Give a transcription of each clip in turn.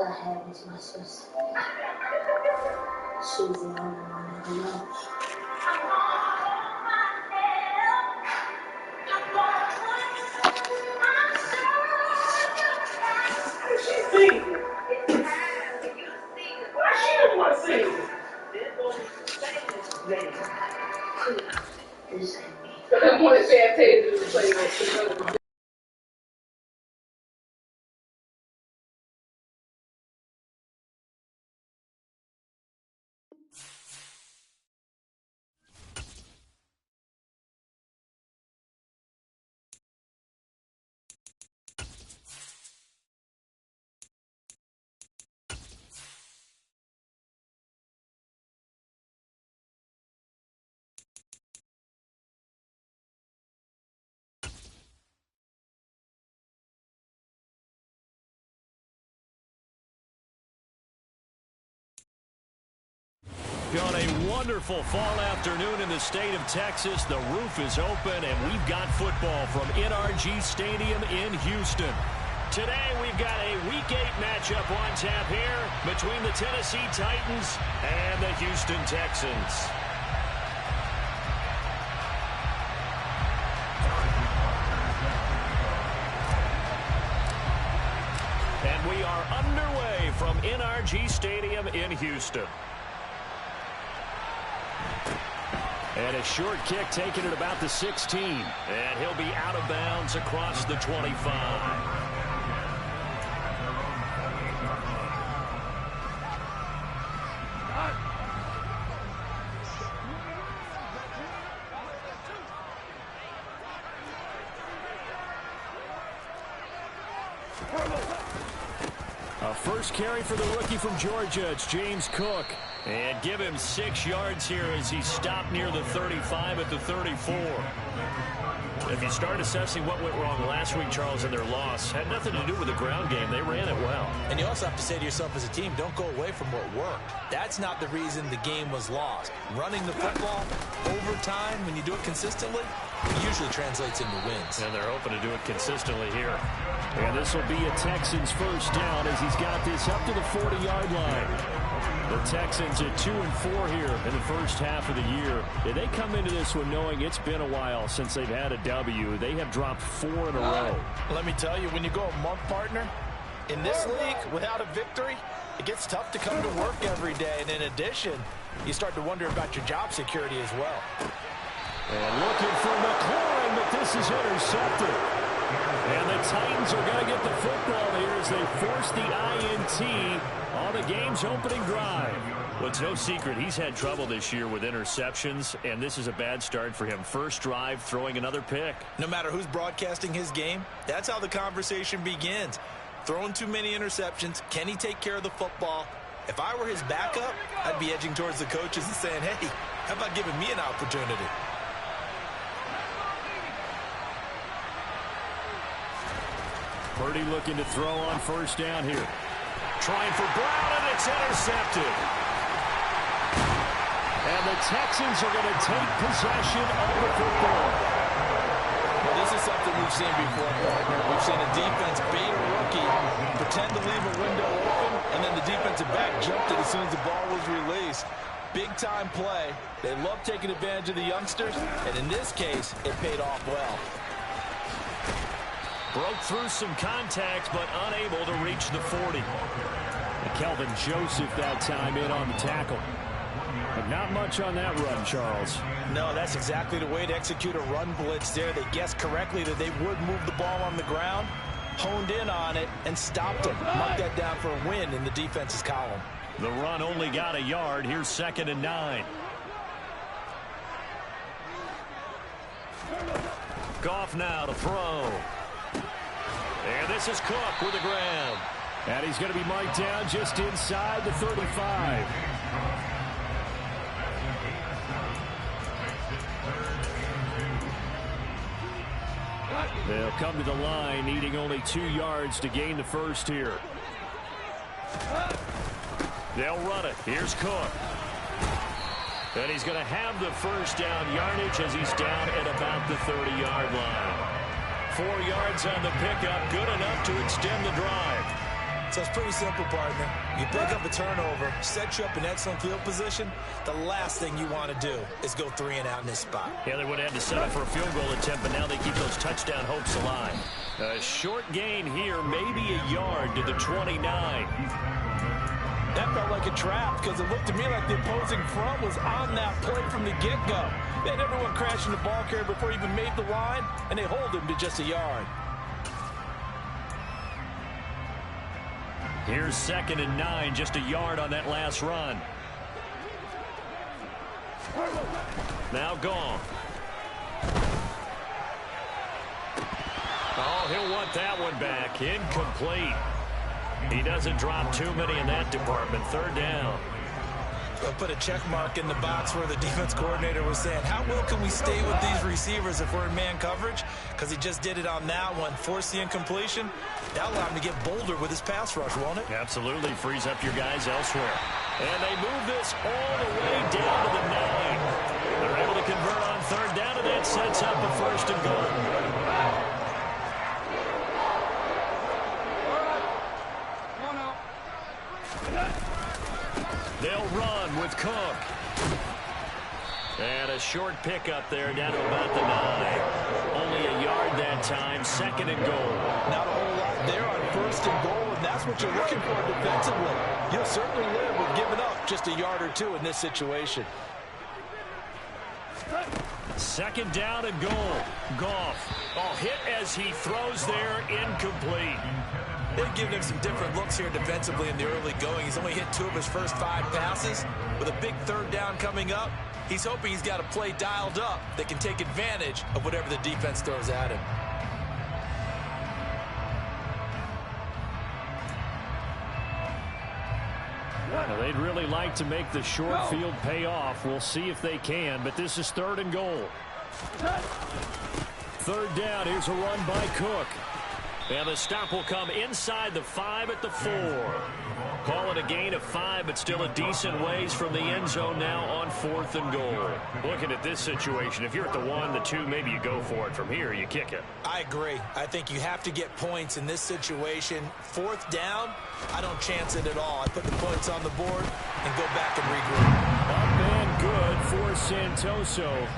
I had was my sister. She's the only one I know. She's singing. Why she don't want to sing? This ain't me. But I want to say I tell you to play like On a wonderful fall afternoon in the state of Texas, the roof is open, and we've got football from NRG Stadium in Houston. Today, we've got a Week 8 matchup on tap here between the Tennessee Titans and the Houston Texans. And we are underway from NRG Stadium in Houston. And a short kick taken at about the 16. And he'll be out of bounds across the 25. A first carry for the rookie from Georgia. It's James Cook. And give him 6 yards here as he stopped near the 35 at the 34. If you start assessing what went wrong last week, Charles, in their loss, had nothing to do with the ground game. They ran it well. And you also have to say to yourself as a team, don't go away from what worked. That's not the reason the game was lost. Running the football over time, when you do it consistently, it usually translates into wins. And they're hoping to do it consistently here. And this will be a Texans first down as he's got this up to the 40-yard line. The Texans at 2-4 here in the first half of the year. And they come into this one knowing it's been a while since they've had a W. They have dropped 4 in a row. Let me tell you, when you go a month, partner, in this league, without a victory, it gets tough to come to work every day. And in addition, you start to wonder about your job security as well. And looking for McLaurin, but this is intercepted. And the Titans are going to get the football here as they force the INT on the game's opening drive. Well, it's no secret he's had trouble this year with interceptions, and this is a bad start for him. First drive, throwing another pick. No matter who's broadcasting his game, that's how the conversation begins. Throwing too many interceptions, can he take care of the football? If I were his backup, I'd be edging towards the coaches and saying, hey, how about giving me an opportunity? Purdy looking to throw on first down here. Trying for Brown, and it's intercepted. And the Texans are going to take possession of the football. Well, this is something we've seen before, partner. We've seen a defense bait a rookie, pretend to leave a window open, and then the defensive back jumped it as soon as the ball was released. Big-time play. They love taking advantage of the youngsters, and in this case, it paid off well. Broke through some contact, but unable to reach the 40. And Kelvin Joseph that time in on the tackle. But not much on that run, Charles. No, that's exactly the way to execute a run blitz there. They guessed correctly that they would move the ball on the ground, honed in on it, and stopped them. Mark that down for a win in the defense's column. The run only got a yard. Here's 2nd and 9. Goff now to throw. And this is Cook with the grab. And he's going to be marked down just inside the 35. They'll come to the line, needing only 2 yards to gain the first here. They'll run it. Here's Cook. And he's going to have the first down yardage as he's down at about the 30-yard line. 4 yards on the pickup, good enough to extend the drive. So it's pretty simple, partner. You pick up a turnover, set you up in excellent field position. The last thing you want to do is go 3 and out in this spot. Yeah, they would have had to settle for a field goal attempt, but now they keep those touchdown hopes alive. A short gain here, maybe a yard to the 29. That felt like a trap because it looked to me like the opposing front was on that play from the get-go. They had everyone crashing the ball carrier before he even made the line, and they hold him to just a yard. Here's 2nd and 9, just a yard on that last run. Now gone. Oh, he'll want that one back. Incomplete. He doesn't drop too many in that department. 3rd down. I'll put a check mark in the box where the defense coordinator was saying, how well can we stay with these receivers if we're in man coverage? Because he just did it on that one. Force the incompletion. That'll allow him to get bolder with his pass rush, won't it? Absolutely. Frees up your guys elsewhere. And they move this all the way down to the 9. They're able to convert on 3rd down, and that sets up a 1st and goal. They'll run with Cook. And a short pickup there down to about the 9. Only a yard that time. 2nd and goal. Not a whole lot there on 1st and goal, and that's what you're looking for defensively. You'll certainly live with giving up just a yard or 2 in this situation. 2nd down and goal. Goff. Oh, hit as he throws there. Incomplete. They've given him some different looks here defensively in the early going. He's only hit 2 of his first 5 passes. With a big 3rd down coming up, he's hoping he's got a play dialed up that can take advantage of whatever the defense throws at him. Now, they'd really like to make the short field pay off. We'll see if they can, but this is 3rd and goal. 3rd down. Here's a run by Cook. And the stop will come inside the 5 at the 4. Call it a gain of 5, but still a decent ways from the end zone now on 4th and goal. Looking at this situation, if you're at the 1, the 2, maybe you go for it. From here, you kick it. I agree. I think you have to get points in this situation. 4th down, I don't chance it at all. I put the points on the board and go back and regroup. Up and good for Santoso.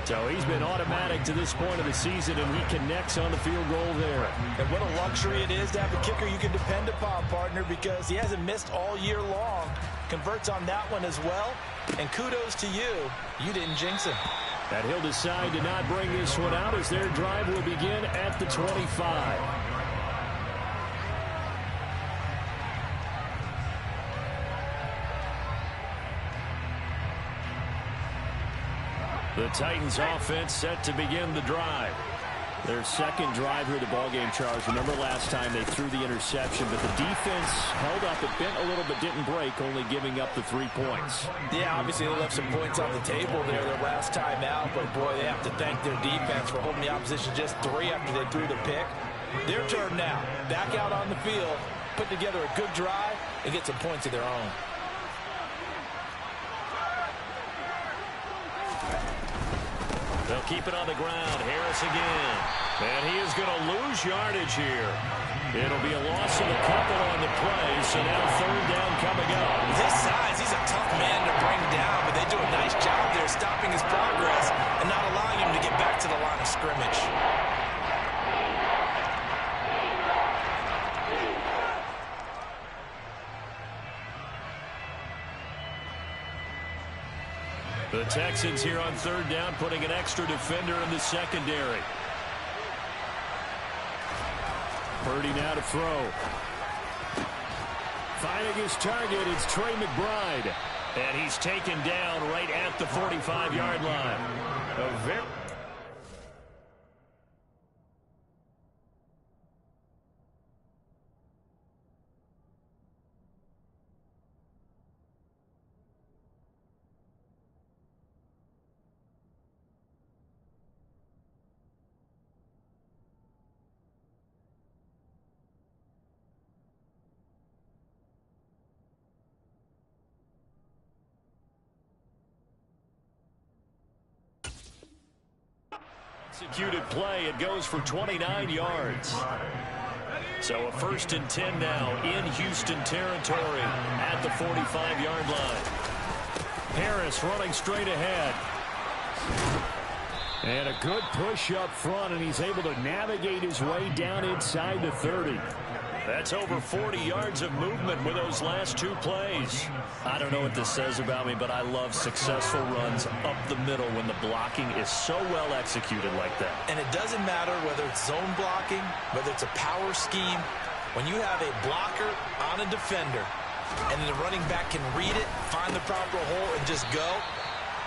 So he's been automatic to this point of the season, and he connects on the field goal there. And what a luxury it is to have a kicker you can depend upon, partner, because he hasn't missed all year long. Converts on that one as well. And kudos to you. You didn't jinx him. And he'll decide to not bring this one out as their drive will begin at the 25. The Titans offense set to begin the drive. Their 2nd drive here, the ballgame, Charles. Remember last time they threw the interception, but the defense held up. It bent a little but didn't break, only giving up the 3 points. Yeah, obviously they left some points on the table there their last time out, but boy, they have to thank their defense for holding the opposition just 3 after they threw the pick. Their turn now. Back out on the field, put together a good drive, and get some points of their own. They'll keep it on the ground. Harris again. And he is going to lose yardage here. It'll be a loss of a couple on the play, so now 3rd down coming up. With his size, he's a tough man to bring down, but they do a nice job there stopping his progress and not allowing him to get back to the line of scrimmage. The Texans here on 3rd down, putting an extra defender in the secondary. Purdy now to throw. Finding his target, it's Trey McBride. And he's taken down right at the 45-yard line. A very executed play. It goes for 29 yards. So a 1st and 10 now in Houston territory at the 45-yard line. Harris running straight ahead. And a good push up front, and he's able to navigate his way down inside the 30. That's over 40 yards of movement with those last 2 plays. I don't know what this says about me, but I love successful runs up the middle when the blocking is so well executed like that. And it doesn't matter whether it's zone blocking, whether it's a power scheme. When you have a blocker on a defender, and then the running back can read it, find the proper hole, and just go,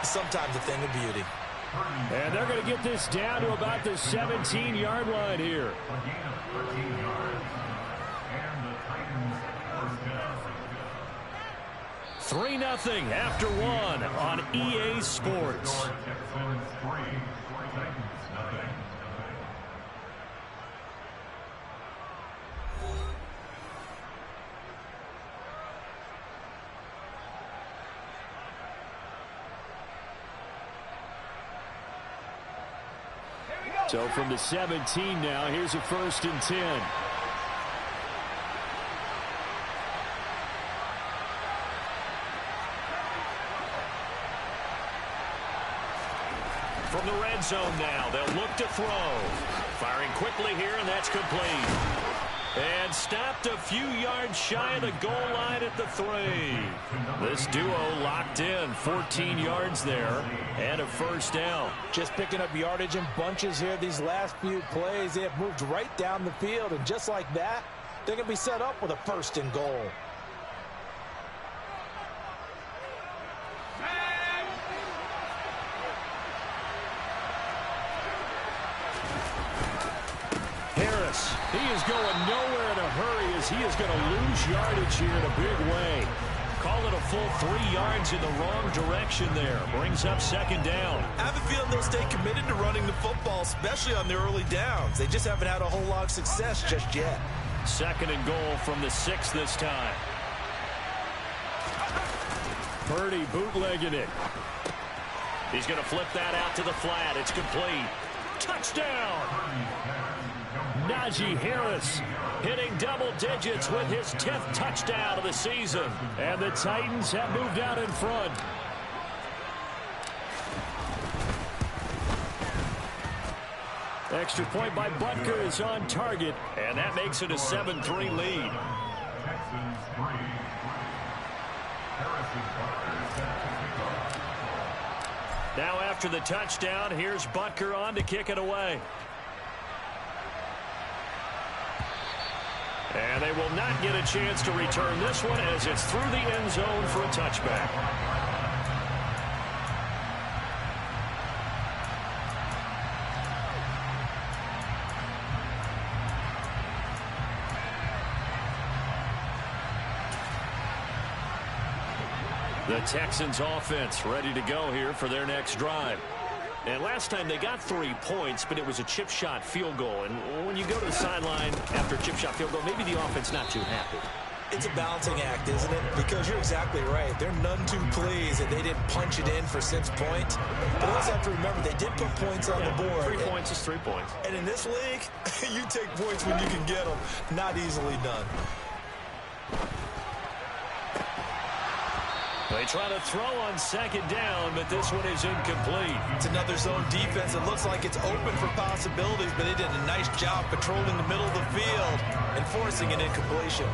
sometimes a thing of beauty. And they're going to get this down to about the 17-yard line here. 3-0 after 1 on EA Sports. So from the 17 now, here's a 1st and 10. From the red zone now, they'll look to throw. Firing quickly here, and that's complete. And stopped a few yards shy of the goal line at the 3. This duo locked in, 14 yards there, and a 1st down. Just picking up yardage in bunches here these last few plays. They have moved right down the field, and just like that, they're going to be set up with a 1st and goal. Harris, he is going nowhere in a hurry as he is going to lose yardage here in a big way. Call it a full 3 yards in the wrong direction there. Brings up 2nd down. I have a feeling they'll stay committed to running the football, especially on their early downs. They just haven't had a whole lot of success just yet. 2nd and goal from the 6 this time. Purdy bootlegging it. He's going to flip that out to the flat. It's complete. Touchdown! Najee Harris hitting double digits with his 10th touchdown of the season. And the Titans have moved out in front. Extra point by Butker is on target, and that makes it a 7-3 lead. Now after the touchdown, here's Butker on to kick it away. And they will not get a chance to return this one as it's through the end zone for a touchback. The Texans offense ready to go here for their next drive. And last time they got 3 points, but it was a chip shot field goal. And when you go to the sideline after a chip shot field goal, maybe the offense not too happy. It's a balancing act, isn't it? Because you're exactly right. They're none too pleased that they didn't punch it in for 6 points. But also have to remember, they did put points on the board. 3 points is 3 points. And in this league, you take points when you can get them. Not easily done. They try to throw on 2nd down, but this one is incomplete. It's another zone defense. It looks like it's open for possibilities, but they did a nice job patrolling the middle of the field and forcing an incompletion.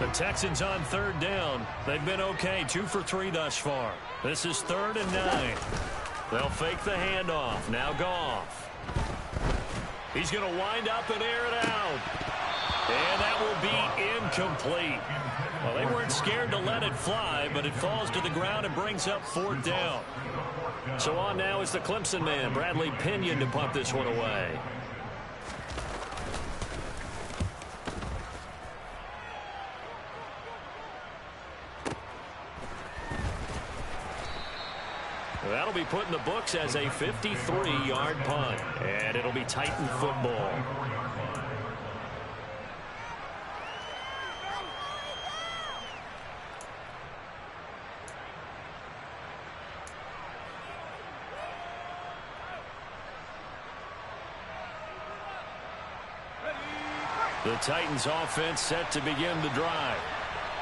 The Texans on 3rd down. They've been okay, 2 for 3 thus far. This is 3rd and 9. They'll fake the handoff. Now Goff. He's going to wind up and air it out. And that will be incomplete. Well, they weren't scared to let it fly, but it falls to the ground and brings up 4th down. So on now is the Clemson man, Bradley Pinion, to punt this one away. That'll be put in the books as a 53-yard punt, and it'll be Titan football. The Titans offense set to begin the drive.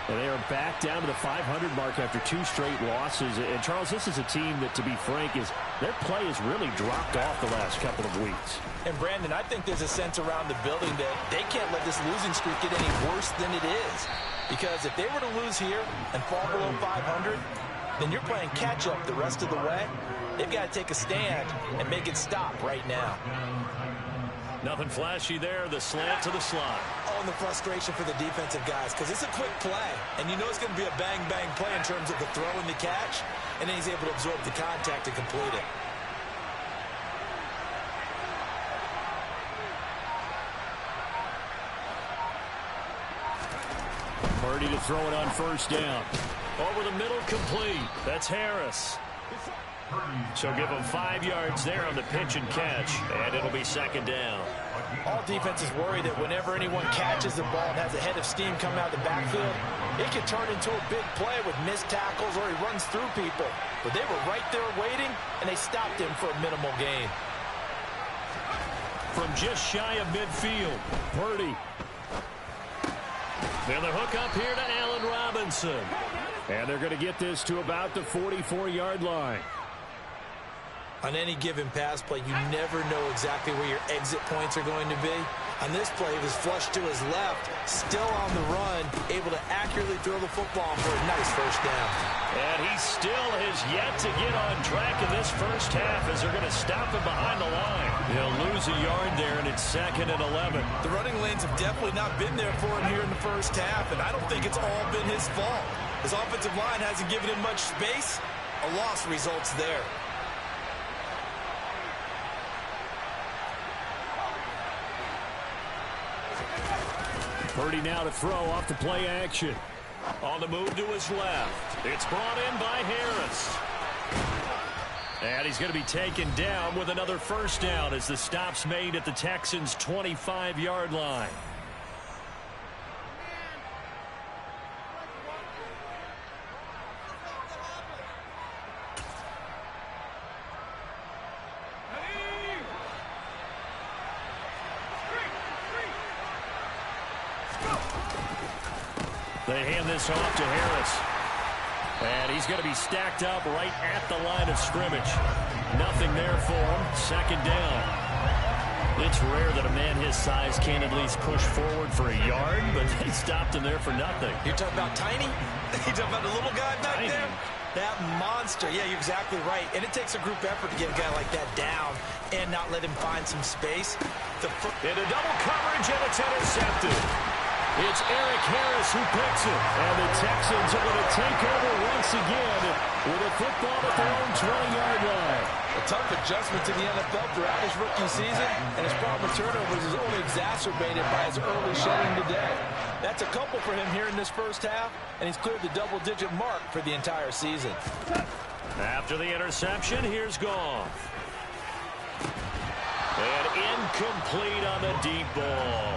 And they are back down to the 500 mark after 2 straight losses. And, Charles, this is a team that, to be frank, their play has really dropped off the last couple of weeks. And, Brandon, I think there's a sense around the building that they can't let this losing streak get any worse than it is. Because if they were to lose here and fall below 500, then you're playing catch-up the rest of the way. They've got to take a stand and make it stop right now. Nothing flashy there. The slant to the slot. Oh, and the frustration for the defensive guys, because it's a quick play, and you know it's going to be a bang-bang play in terms of the throw and the catch, and then he's able to absorb the contact and complete it. Purdy to throw it on first down. Over the middle, complete. That's Harris. So give him 5 yards there on the pitch and catch, and it'll be second down. All defenses worry that whenever anyone catches the ball and has a head of steam coming out of the backfield, it can turn into a big play with missed tackles or he runs through people. But they were right there waiting, and they stopped him for a minimal gain. From just shy of midfield, Purdy. Then the hook up here to Allen Robinson. And they're going to get this to about the 44-yard line. On any given pass play, you never know exactly where your exit points are going to be. On this play, he was flushed to his left, still on the run, able to accurately throw the football for a nice first down. And he still has yet to get on track in this first half as they're going to stop him behind the line. He'll lose a yard there, and it's 2nd and 11. The running lanes have definitely not been there for him here in the first half, and I don't think it's all been his fault. His offensive line hasn't given him much space. A loss results there. Purdy now to throw off the play action. On the move to his left. It's brought in by Harris. And he's going to be taken down with another first down as the stop's made at the Texans' 25-yard line. They hand this off to Harris. And he's going to be stacked up right at the line of scrimmage. Nothing there for him. Second down. It's rare that a man his size can't at least push forward for a yard, but they stopped him there for nothing. You're talking about tiny? You're talking about the little guy back there? That monster. Yeah, you're exactly right. And it takes a group effort to get a guy like that down and not let him find some space. Into double coverage, and it's intercepted. It's Eric Harris who picks it. And the Texans are going to take over once again with a football at their own 20-yard line. A tough adjustment to the NFL throughout his rookie season, and his problem with turnovers is only exacerbated by his early showing today. That's a couple for him here in this first half, and he's cleared the double-digit mark for the entire season. After the interception, here's Goff. And incomplete on the deep ball.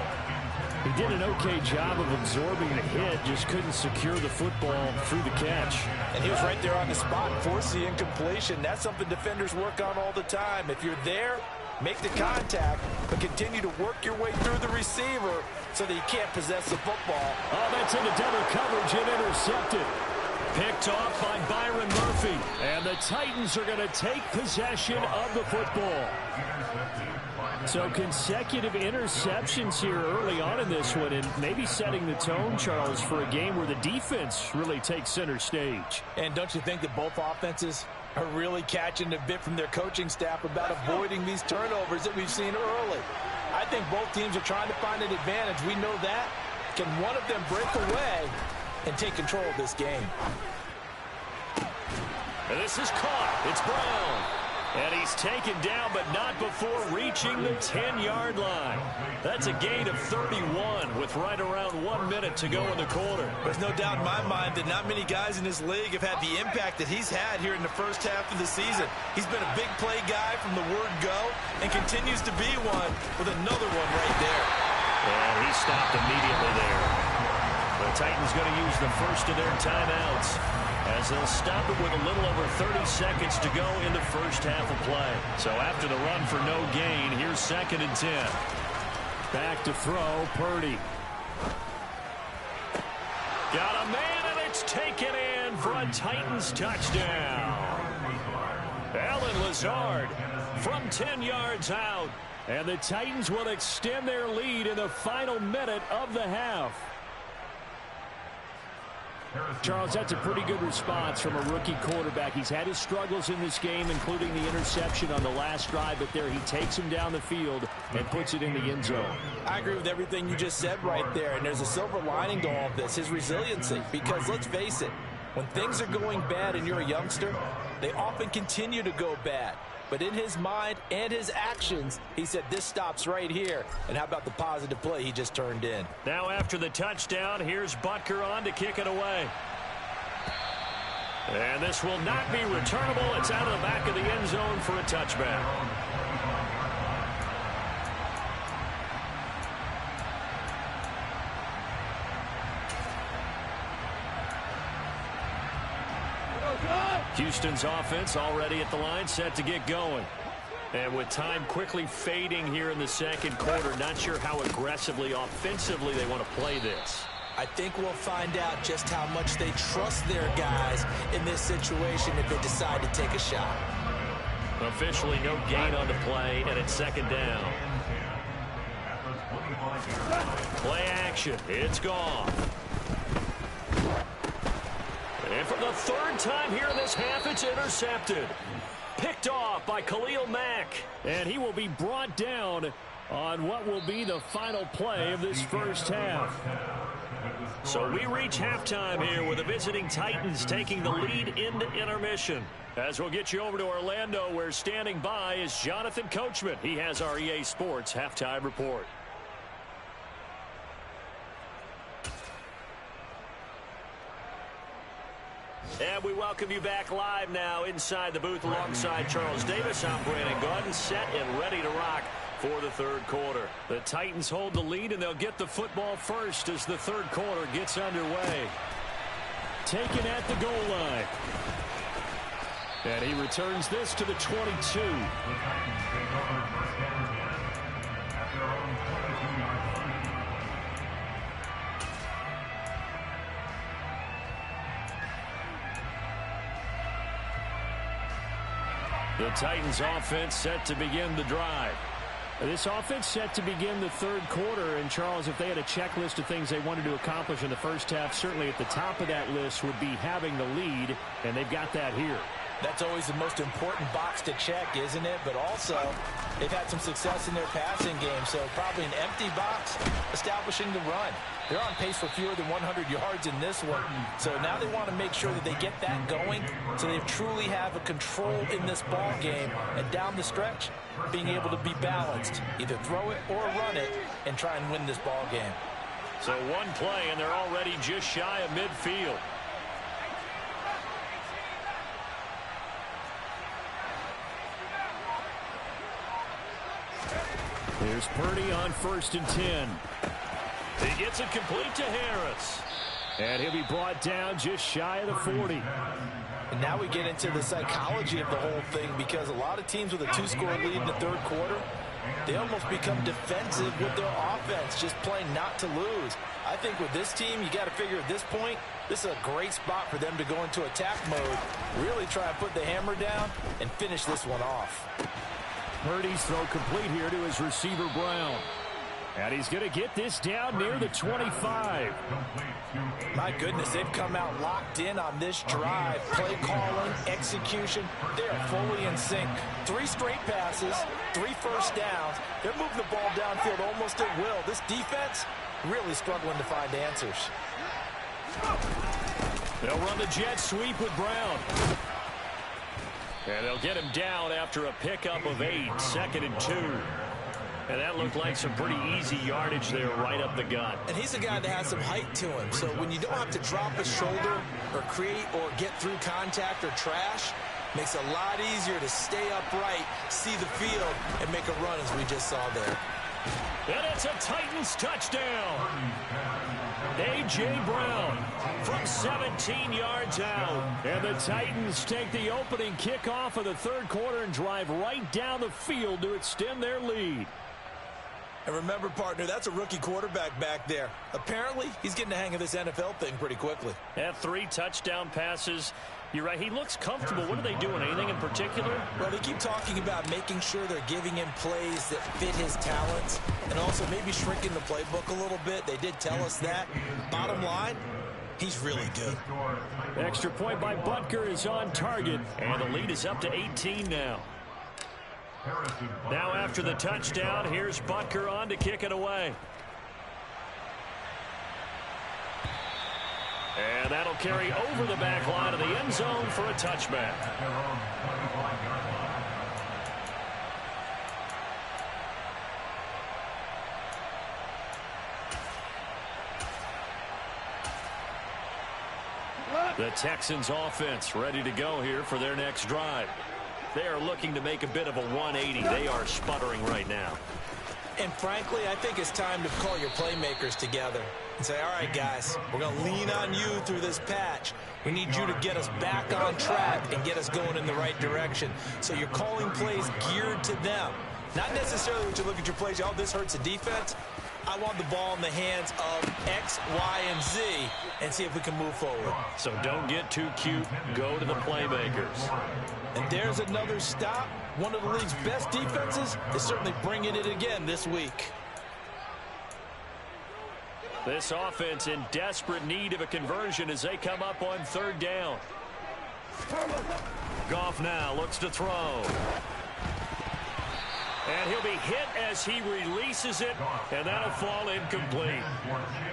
He did an okay job of absorbing the hit, just couldn't secure the football through the catch. And he was right there on the spot, force the incompletion. That's something defenders work on all the time. If you're there, make the contact, but continue to work your way through the receiver so that he can't possess the football. Oh, that's into double coverage and intercepted. Picked off by Byron Murphy. And the Titans are going to take possession of the football. So consecutive interceptions here early on in this one, and maybe setting the tone, Charles, for a game where the defense really takes center stage. And don't you think that both offenses are really catching the bit from their coaching staff about avoiding these turnovers that we've seen early? I think both teams are trying to find an advantage. We know that. Can one of them break away and take control of this game? And this is caught. It's Brown. And he's taken down, but not before reaching the 10-yard line. That's a gain of 31 with right around 1 minute to go in the quarter. There's no doubt in my mind that not many guys in this league have had the impact that he's had here in the first half of the season. He's been a big play guy from the word go and continues to be one with another one right there. And he stopped immediately there. The Titans going to use the first of their timeouts, as they'll stop it with a little over 30 seconds to go in the first half of play. So after the run for no gain, here's 2nd and 10. Back to throw, Purdy. Got a man, and it's taken in for a Titans touchdown. Allen Lazard from 10 yards out. And the Titans will extend their lead in the final minute of the half. Charles, that's a pretty good response from a rookie quarterback. He's had his struggles in this game, including the interception on the last drive, but there he takes him down the field and puts it in the end zone. I agree with everything you just said right there, and there's a silver lining to all of this, his resiliency. Because let's face it, when things are going bad and you're a youngster, they often continue to go bad. But in his mind and his actions, he said this stops right here. And how about the positive play he just turned in? Now after the touchdown, here's Butker on to kick it away. And this will not be returnable. It's out of the back of the end zone for a touchback. Houston's offense already at the line, set to get going. And with time quickly fading here in the second quarter, not sure how aggressively, offensively they want to play this. I think we'll find out just how much they trust their guys in this situation if they decide to take a shot. Officially no gain on the play, and it's second down. Play action. It's gone. And for the third time here in this half, it's intercepted. Picked off by Khalil Mack. And he will be brought down on what will be the final play of this first half. So we reach halftime here with the visiting Titans taking the lead into intermission. As we'll get you over to Orlando, where standing by is Jonathan Coachman. He has our EA Sports halftime report. And we welcome you back live now inside the booth alongside Charles Davis. I'm Brandon Gordon, set and ready to rock for the third quarter. The Titans hold the lead, and they'll get the football first as the third quarter gets underway. Taken at the goal line. And he returns this to the 22. The Titans offense set to begin the drive. This offense set to begin the third quarter. And, Charles, if they had a checklist of things they wanted to accomplish in the first half, certainly at the top of that list would be having the lead, and they've got that here. That's always the most important box to check, isn't it? But also, they've had some success in their passing game, so probably an empty box establishing the run. They're on pace for fewer than 100 yards in this one, so now they want to make sure that they get that going so they truly have a control in this ball game, and down the stretch, being able to be balanced, either throw it or run it, and try and win this ball game. So one play, and they're already just shy of midfield. Here's Purdy on 1st and 10. He gets it complete to Harris. And he'll be brought down just shy of the 40. And now we get into the psychology of the whole thing, because a lot of teams with a 2-score lead in the third quarter, they almost become defensive with their offense, just playing not to lose. I think with this team, you got to figure at this point, this is a great spot for them to go into attack mode, really try and put the hammer down and finish this one off. Purdy's throw complete here to his receiver, Brown. And he's going to get this down near the 25. My goodness, they've come out locked in on this drive. Play calling, execution, they are fully in sync. 3 straight passes, 3 first downs. They're moving the ball downfield almost at will. This defense really struggling to find answers. They'll run the jet sweep with Brown. And they'll get him down after a pickup of 8, 2nd and 2. And that looked like some pretty easy yardage there right up the gut. And he's a guy that has some height to him. So when you don't have to drop a shoulder or create or get through contact or trash, makes it a lot easier to stay upright, see the field, and make a run as we just saw there. And it's a Titans touchdown. A.J. Brown from 17 yards out. And the Titans take the opening kickoff of the third quarter and drive right down the field to extend their lead. And remember, partner, that's a rookie quarterback back there. Apparently, he's getting the hang of this NFL thing pretty quickly. Had 3 touchdown passes. You're right, he looks comfortable. What are they doing? Anything in particular? Well, they keep talking about making sure they're giving him plays that fit his talents and also maybe shrinking the playbook a little bit. They did tell us that. Bottom line, he's really good. Extra point by Butker is on target, and the lead is up to 18 now. Now after the touchdown, here's Butker on to kick it away. And that'll carry over the back line of the end zone for a touchback. The Texans offense ready to go here for their next drive. They are looking to make a bit of a 180. They are sputtering right now. And frankly, I think it's time to call your playmakers together and say, all right, guys, we're going to lean on you through this patch. We need you to get us back on track and get us going in the right direction. So you're calling plays geared to them. Not necessarily when you look at your plays, oh, this hurts the defense. I want the ball in the hands of X, Y, and Z and see if we can move forward. So don't get too cute. Go to the playmakers. And there's another stop. One of the league's best defenses is certainly bringing it again this week. This offense in desperate need of a conversion as they come up on 3rd down. Goff now looks to throw. And he'll be hit as he releases it, and that'll fall incomplete.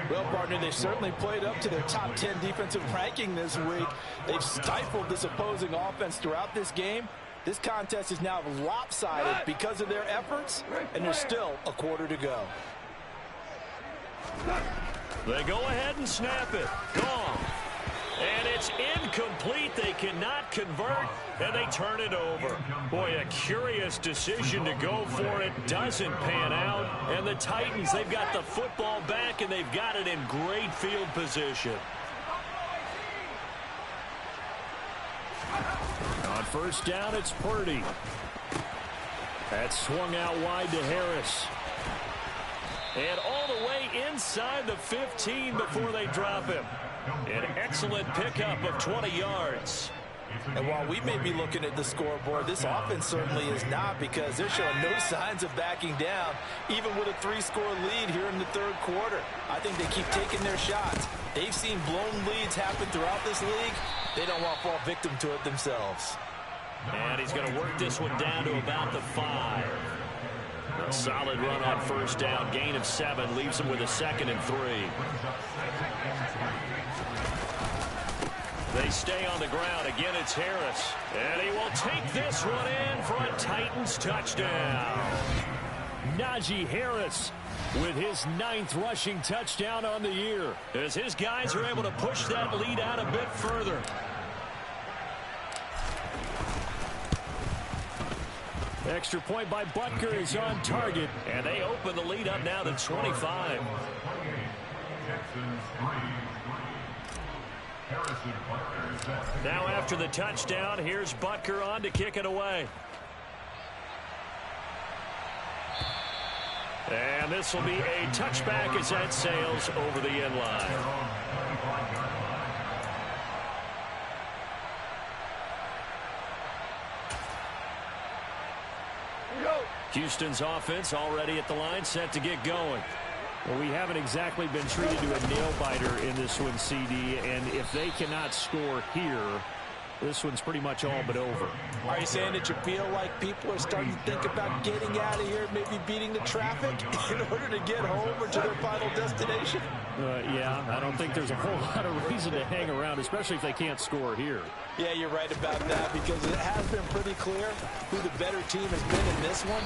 Well, partner, they certainly played up to their top 10 defensive ranking this week. They've stifled this opposing offense throughout this game. This contest is now lopsided because of their efforts, and there's still a quarter to go. They go ahead and snap it. Gone. And it's incomplete. They cannot convert, and they turn it over. Boy, a curious decision to go for it. Doesn't pan out. And the Titans, they've got the football back, and they've got it in great field position. On 1st down, it's Purdy. That's swung out wide to Harris. And all the way inside the 15 before they drop him. An excellent pickup of 20 yards. And while we may be looking at the scoreboard, this offense certainly is not, because they're showing no signs of backing down, even with a 3-score lead here in the 3rd quarter. I think they keep taking their shots. They've seen blown leads happen throughout this league. They don't want to fall victim to it themselves. And he's going to work this one down to about the 5. A solid run on 1st down. Gain of 7 leaves him with a 2nd and 3. They stay on the ground. Again, it's Harris. And he will take this one in for a Titans touchdown. Najee Harris with his 9th rushing touchdown on the year, as his guys are able to push that lead out a bit further. Extra point by Butker is on target, and they open the lead up now to 25. Now after the touchdown, here's Butker on to kick it away. And this will be a touchback as that sails over the end line. Houston's offense already at the line, set to get going. Well, we haven't exactly been treated to a nail-biter in this one, CD, and if they cannot score here, this one's pretty much all but over. Are you saying that you feel like people are starting to think about getting out of here, maybe beating the traffic in order to get home or to their final destination? Yeah, I don't think there's a whole lot of reason to hang around, especially if they can't score here. Yeah, you're right about that, because it has been pretty clear who the better team has been in this one.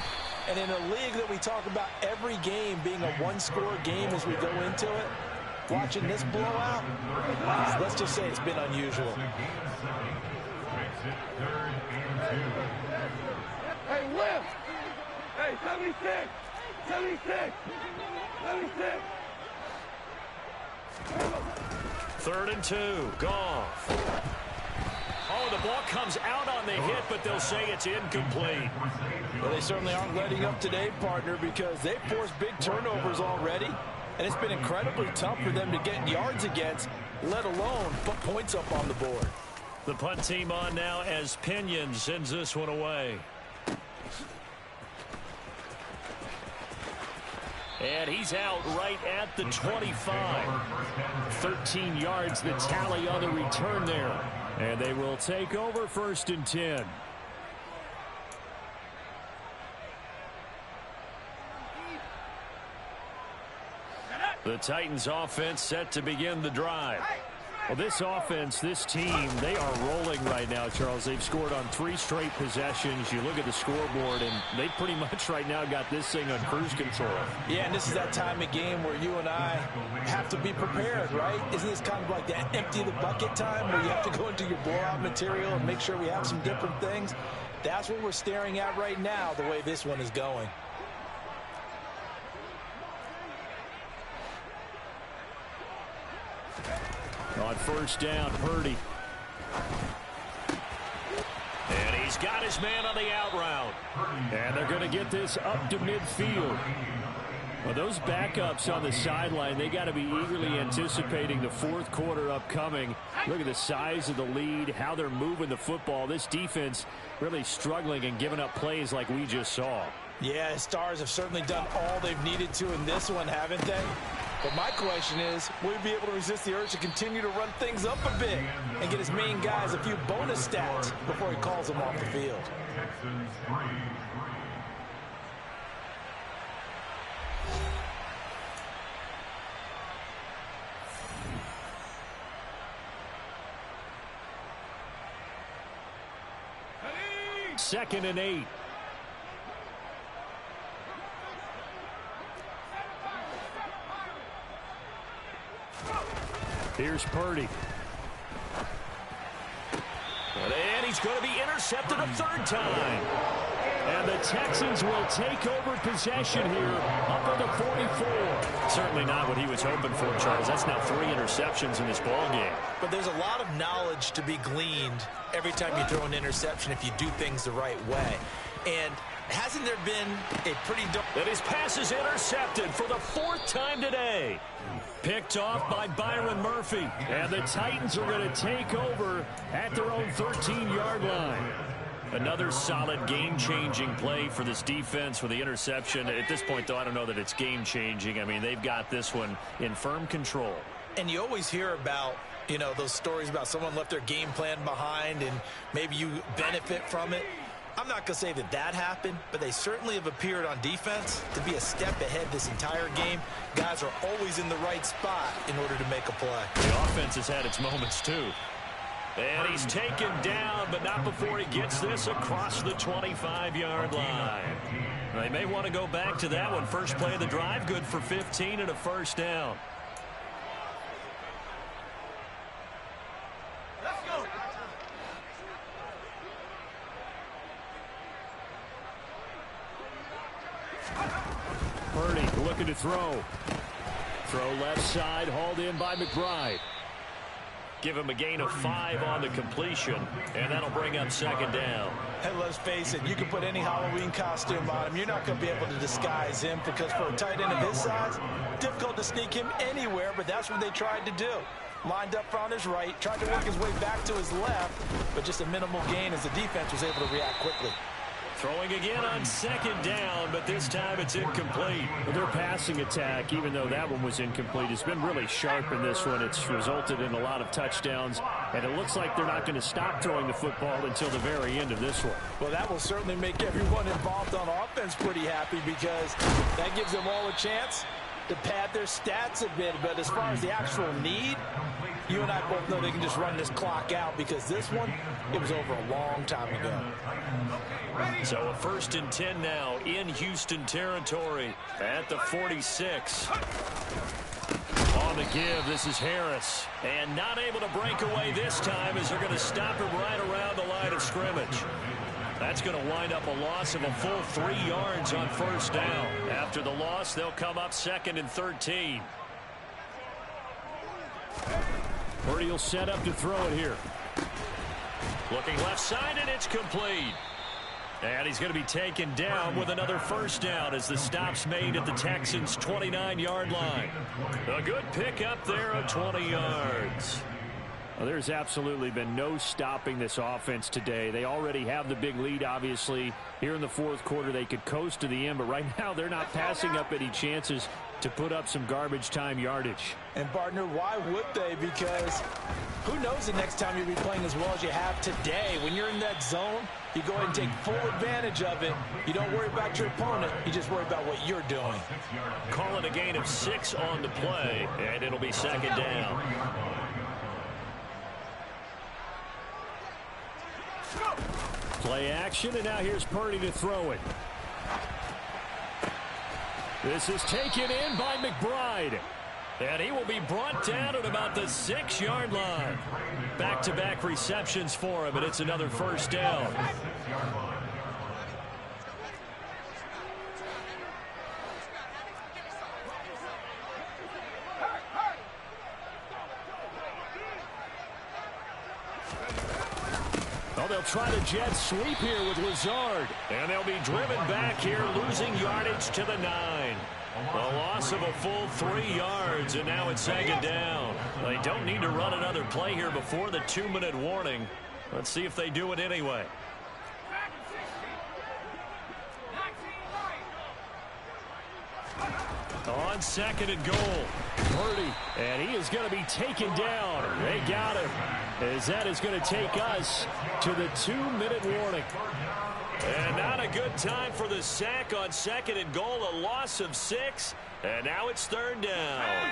And in a league that we talk about every game being a 1-score game as we go into it, watching this blowout, let's just say it's been unusual. Hey, lift! Hey, 76! 76! 76! 3rd and 2, Goff. Oh, the ball comes out on the hit, but they'll say it's incomplete. Well, they certainly aren't letting up today, partner, because they forced big turnovers already, and it's been incredibly tough for them to get yards against, let alone put points up on the board. The punt team on now as Pinion sends this one away. And he's out right at the 25. 13 yards the tally on the return there. And they will take over 1st and 10. The Titans offense set to begin the drive. Well, this offense, this team, they are rolling right now, Charles. They've scored on 3 straight possessions. You look at the scoreboard, and they pretty much right now got this thing on cruise control. Yeah, and this is that time of game where you and I have to be prepared, right? Isn't this kind of like that empty the bucket time where you have to go into your blowout material and make sure we have some different things? That's what we're staring at right now, the way this one is going. On 1st down, Purdy. And he's got his man on the out route. And they're going to get this up to midfield. Well, those backups on the sideline, they got to be eagerly anticipating the 4th quarter upcoming. Look at the size of the lead, how they're moving the football. This defense really struggling and giving up plays like we just saw. Yeah, Stars have certainly done all they've needed to in this one, haven't they? But my question is, will he be able to resist the urge to continue to run things up a bit and get his main guys a few bonus stats before he calls them off the field? Second and 8. Here's Purdy. And he's going to be intercepted a 3rd time. And the Texans will take over possession here up at the 44. Certainly not what he was hoping for, Charles. That's now 3 interceptions in this ball game. But there's a lot of knowledge to be gleaned every time you throw an interception if you do things the right way. And hasn't there been a pretty... And his pass is intercepted for the 4th time today. Picked off by Byron Murphy. And the Titans are going to take over at their own 13-yard line. Another solid game-changing play for this defense with the interception. At this point, though, I don't know that it's game-changing. I mean, they've got this one in firm control. And you always hear about, you know, those stories about someone left their game plan behind and maybe you benefit from it. I'm not going to say that that happened, but they certainly have appeared on defense to be a step ahead this entire game. Guys are always in the right spot in order to make a play. The offense has had its moments, too. And he's taken down, but not before he gets this across the 25-yard line. They may want to go back to that one. First play of the drive, good for 15 and a 1st down. Purdy looking to throw. Throw left side, hauled in by McBride. Give him a gain of 5 on the completion, and that'll bring up 2nd down. And let's face it, you can put any Halloween costume on him. You're not going to be able to disguise him because for a tight end of his size, difficult to sneak him anywhere, but that's what they tried to do. Lined up on his right, tried to work his way back to his left, but just a minimal gain as the defense was able to react quickly. Throwing again on 2nd down, but this time it's incomplete. Their passing attack, even though that one was incomplete, has been really sharp in this one. It's resulted in a lot of touchdowns, and it looks like they're not going to stop throwing the football until the very end of this one. Well, that will certainly make everyone involved on offense pretty happy because that gives them all a chance to pad their stats a bit. But as far as the actual need, you and I both know they can just run this clock out because this one, it was over a long time ago. So a 1st and 10 now in Houston territory at the 46. On the give, this is Harris. And not able to break away this time as they're going to stop him right around the line of scrimmage. That's going to wind up a loss of a full 3 yards on 1st down. After the loss, they'll come up 2nd and 13. Purdy will set up to throw it here. Looking left side, and it's complete. And he's going to be taken down with another first down as the stop's made at the Texans' 29-yard line. A good pickup there of 20 yards. Well, there's absolutely been no stopping this offense today. They already have the big lead, obviously. Here in the fourth quarter, they could coast to the end, but right now they're not passing up any chances to put up some garbage time yardage. And, partner, why would they? Because who knows the next time you'll be playing as well as you have today. When you're in that zone, you go ahead and take full advantage of it. You don't worry about your opponent. You just worry about what you're doing. Call it a gain of 6 on the play, and it'll be second down. Play action, and now here's Purdy to throw it. This is taken in by McBride. And he will be brought down at about the 6-yard line. Back-to-back receptions for him, and it's another first down. Well, they'll try to jet sweep here with Lazard. And they'll be driven back here, losing yardage to the 9. A loss of a full 3 yards, and now it's second down. They don't need to run another play here before the 2-minute warning. Let's see if they do it anyway. On second and goal, Purdy, and he is going to be taken down. They got him, as that is going to take us to the 2-minute warning. And not a good time for the sack on second and goal, a loss of 6, and now it's third down.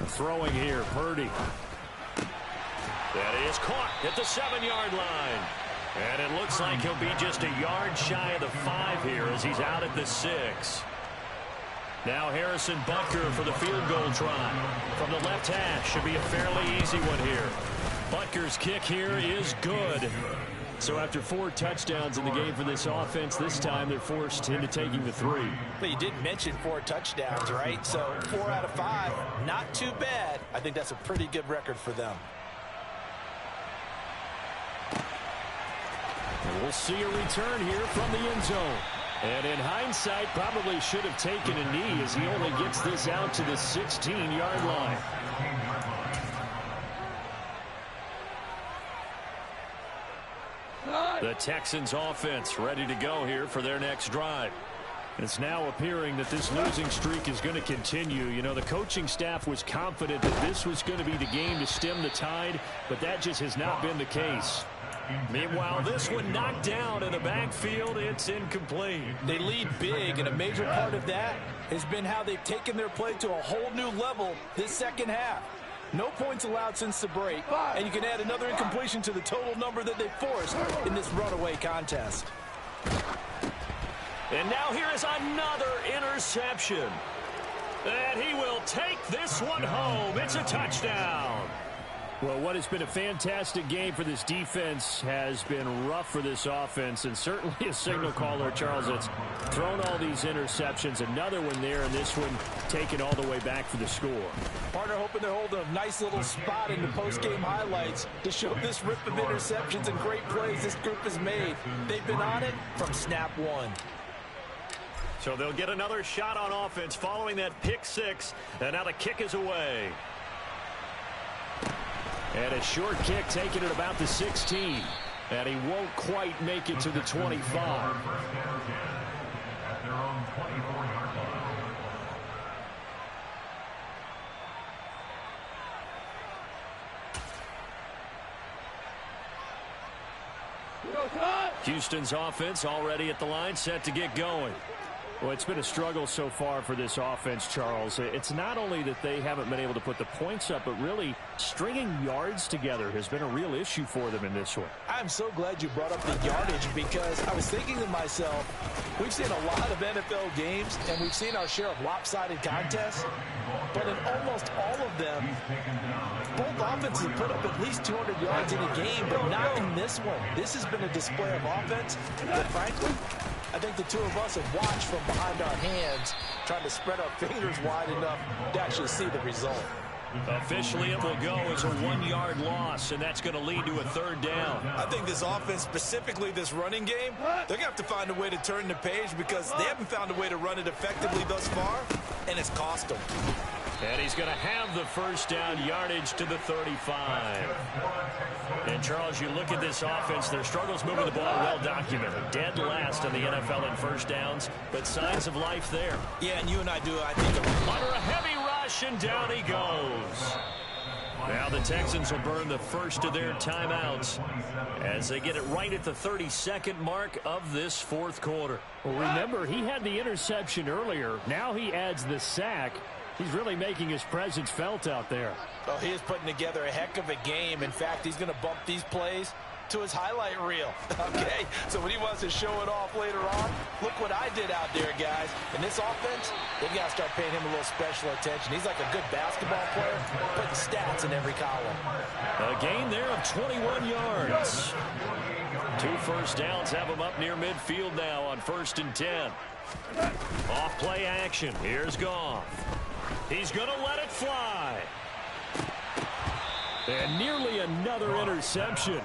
Throwing here, Purdy. That is caught at the 7-yard line. And it looks like he'll be just a yard shy of the 5 here as he's out at the 6. Now Harrison Butker for the field goal try. From the left hash, should be a fairly easy one here. Butker's kick here is good. So after 4 touchdowns in the game for this offense, this time they're forced into taking the 3. But you did mention 4 touchdowns, right? So 4 out of 5, not too bad. I think that's a pretty good record for them. And we'll see a return here from the end zone. And in hindsight, probably should have taken a knee as he only gets this out to the 16-yard line. The Texans offense ready to go here for their next drive. It's now appearing that this losing streak is going to continue. You know, the coaching staff was confident that this was going to be the game to stem the tide, but that just has not been the case. Meanwhile, this one knocked down in the backfield. It's incomplete. They lead big, and a major part of that has been how they've taken their play to a whole new level this second half. No points allowed since the break, and you can add another incompletion to the total number that they forced in this runaway contest. And now here is another interception. And he will take this one home. It's a touchdown. Well, what has been a fantastic game for this defense has been rough for this offense, and certainly a signal caller, Charles, that's thrown all these interceptions. Another one there, and this one taken all the way back for the score. Partner hoping they're holding a nice little spot in the post-game highlights to show this rip of interceptions and great plays this group has made. They've been on it from snap 1. So they'll get another shot on offense following that pick 6, and now the kick is away. And a short kick taken at about the 16. And he won't quite make it to the 25. Houston's offense already at the line, set to get going. Well, it's been a struggle so far for this offense, Charles. It's not only that they haven't been able to put the points up, but really stringing yards together has been a real issue for them in this one. I'm so glad you brought up the yardage because I was thinking to myself, we've seen a lot of NFL games and we've seen our share of lopsided contests, but in almost all of them, both offenses put up at least 200 yards in a game, but not in this one. This has been a display of offense that, frankly, I think the two of us have watched from behind our hands, trying to spread our fingers wide enough to actually see the result. Officially, it will go as a 1-yard loss, and that's going to lead to a 3rd down. I think this offense, specifically this running game, they're going to have to find a way to turn the page because they haven't found a way to run it effectively thus far, and it's cost them. And he's going to have the 1st down yardage to the 35. And, Charles, you look at this offense, their struggles moving the ball well documented. Dead last in the NFL in 1st downs, but signs of life there. Yeah, and you and I do, I think. Under a heavy rush, and down he goes. Now the Texans will burn the first of their timeouts as they get it right at the 32nd mark of this 4th quarter. Well, remember, he had the interception earlier. Now he adds the sack. He's really making his presence felt out there. Oh, he is putting together a heck of a game. In fact, he's going to bump these plays to his highlight reel. Okay, so when he wants to show it off later on, look what I did out there, guys. In this offense, they've got to start paying him a little special attention. He's like a good basketball player, putting stats in every column. A gain there of 21 yards. 2 first downs have him up near midfield now on 1st and 10. Off play action. Here's Goff. He's going to let it fly. And nearly another interception.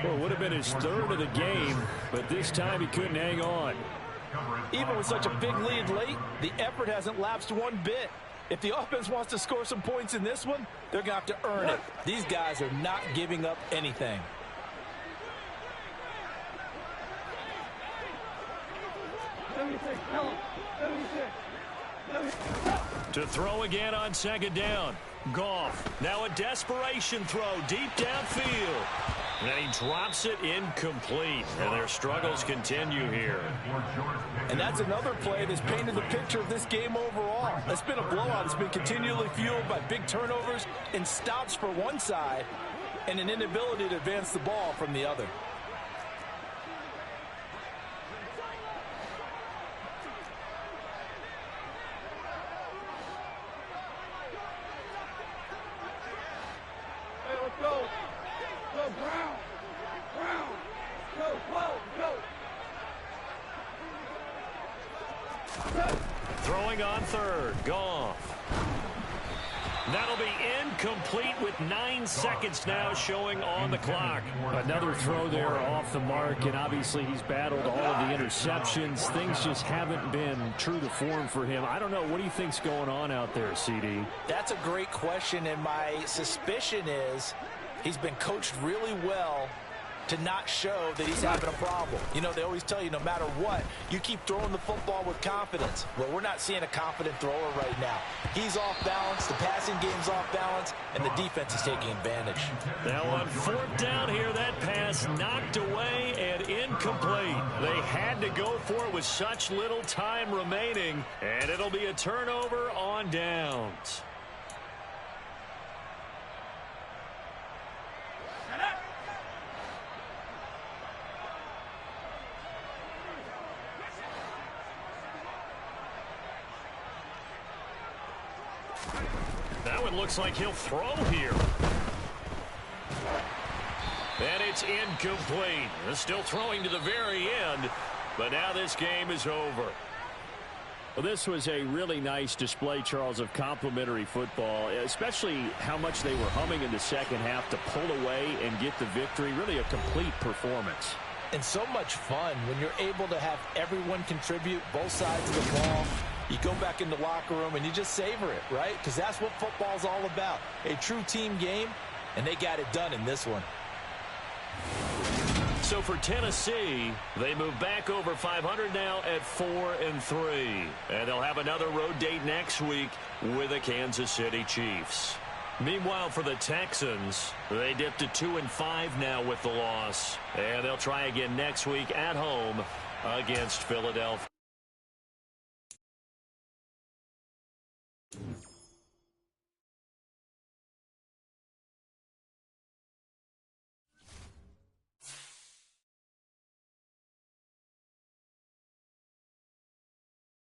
Well, it would have been his 3rd of the game, but this time he couldn't hang on. Even with such a big lead late, the effort hasn't lapsed one bit. If the offense wants to score some points in this one, they're going to have to earn it. These guys are not giving up anything. To throw again on 2nd down. Goff. Now a desperation throw deep downfield. And then he drops it incomplete. And their struggles continue here. And that's another play that's painted the picture of this game overall. It's been a blowout. It's been continually fueled by big turnovers and stops for one side and an inability to advance the ball from the other. Throwing on 3rd. Goff. That'll be incomplete with 9 seconds now showing on the clock. Another throw there off the mark, and obviously he's battled all of the interceptions. Things just haven't been true to form for him. I don't know. What do you think's going on out there, CD? That's a great question, and my suspicion is he's been coached really well to not show that he's having a problem. You know, they always tell you no matter what, you keep throwing the football with confidence. Well, we're not seeing a confident thrower right now. He's off balance, the passing game's off balance, and the defense is taking advantage. Now on 4th down here, that pass knocked away and incomplete. They had to go for it with such little time remaining, and it'll be a turnover on downs. Now it looks like he'll throw here. And it's incomplete. They're still throwing to the very end, but now this game is over. Well, this was a really nice display, Charles, of complimentary football, especially how much they were humming in the second half to pull away and get the victory. Really a complete performance. And so much fun when you're able to have everyone contribute, both sides of the ball. You go back in the locker room and you just savor it, right? Because that's what football's all about. A true team game, and they got it done in this one. So for Tennessee, they move back over 500 now at 4-3. And they'll have another road date next week with the Kansas City Chiefs. Meanwhile, for the Texans, they dipped to 2-5 now with the loss. And they'll try again next week at home against Philadelphia.